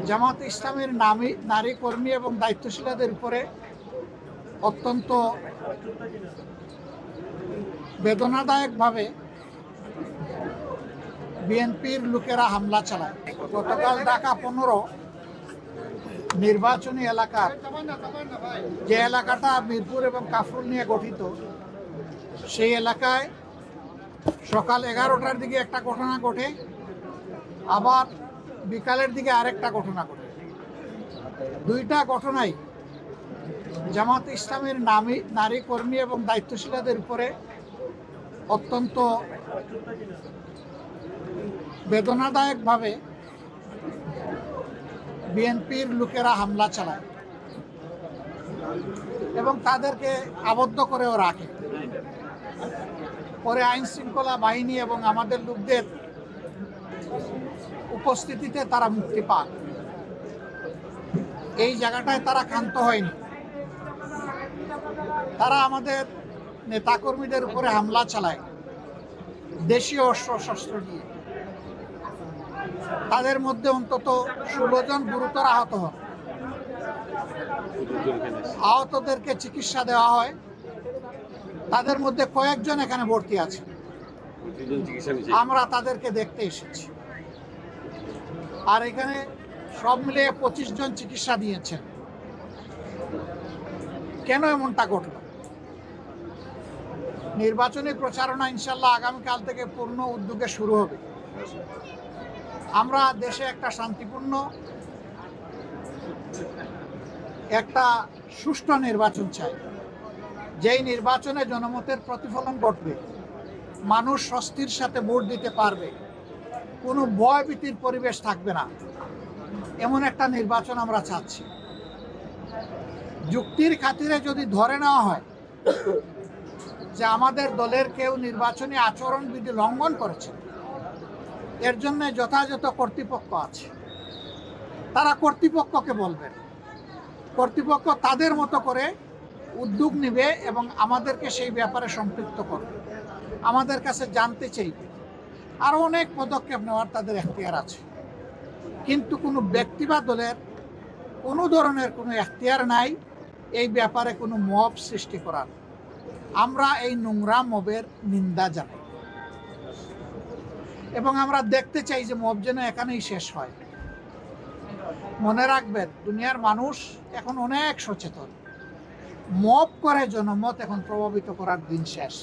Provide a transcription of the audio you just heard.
জামাত ইসলামের নারী কর্মী এবং দায়িত্বশীলদের উপরে অত্যন্ত বেদনাদায়কভাবে বিএনপির লোকেরা হামলা চালায়। গতকাল ঢাকা 15 নির্বাচনী এলাকার যে এলাকাটা মিরপুর এবং কাফরুল নিয়ে গঠিত, সেই এলাকায় সকাল 11টার দিকে একটা ঘটনা ঘটে, আবার বিকালের দিকে আরেকটা ঘটনা ঘটে। দুইটা ঘটনাই জামাত ইসলামের নারী কর্মী এবং দায়িত্বশীলদের উপরে অত্যন্ত বেদনাদায়কভাবে বিএনপির লোকেরা হামলা চালায় এবং তাদেরকে আবদ্ধ করেও রাখে। পরে আইন শৃঙ্খলা বাহিনী এবং আমাদের লোকদের উপস্থিতিতে তারা মুক্তি পান। এই জায়গাটায় তারা ক্ষান্ত হয়নি। তারা আমাদের নেতাকর্মীদের উপরে হামলা চালায় দেশীয় অস্ত্রশস্ত্র দিয়ে। তাদের মধ্যে অন্তত 16 জন গুরুতর আহত হন। আহতদেরকে চিকিৎসা দেওয়া হয়। তাদের মধ্যে কয়েকজন এখানে ভর্তি আছে। আমরা তাদেরকে দেখতে এসেছি। আর এখানে সব মিলিয়ে 25 জন চিকিৎসা দিয়েছেন। কেন এমনটা ঘটল? নির্বাচনী প্রচারণা ইনশাল্লাহ আগামীকাল থেকে পূর্ণ উদ্যোগে শুরু হবে। আমরা দেশে একটা শান্তিপূর্ণ একটা সুষ্ঠু নির্বাচন চাই, যেই নির্বাচনে জনমতের প্রতিফলন ঘটবে, মানুষ স্বস্তির সাথে ভোট দিতে পারবে, কোনো ভয়ভীতির পরিবেশ থাকবে না, এমন একটা নির্বাচন আমরা চাচ্ছি। যুক্তির খাতিরে যদি ধরে নেওয়া হয় যে আমাদের দলের কেউ নির্বাচনী আচরণবিধি লঙ্ঘন করেছে, এর জন্য যথাযথ কর্তৃপক্ষ আছে, তারা কর্তৃপক্ষকে বলবেন। কর্তৃপক্ষ তাদের মতো করে উদ্যোগ নেবে এবং আমাদেরকে সেই ব্যাপারে সম্পৃক্ত করবে, আমাদের কাছে জানতে চাইবে। আরও অনেক পদক্ষেপ নেওয়ার তাদের এখতিয়ার আছে, কিন্তু কোনো ব্যক্তি বা দলের কোনো ধরনের কোনো এখতিয়ার নাই এই ব্যাপারে কোনো মব সৃষ্টি করার। আমরা এই নোংরা মবের নিন্দা জানাই এবং আমরা দেখতে চাই যে মব যেন এখানেই শেষ হয়। মনে রাখবেন, দুনিয়ার মানুষ এখন অনেক সচেতন। মব করে জনমত এখন প্রভাবিত করার দিন শেষ।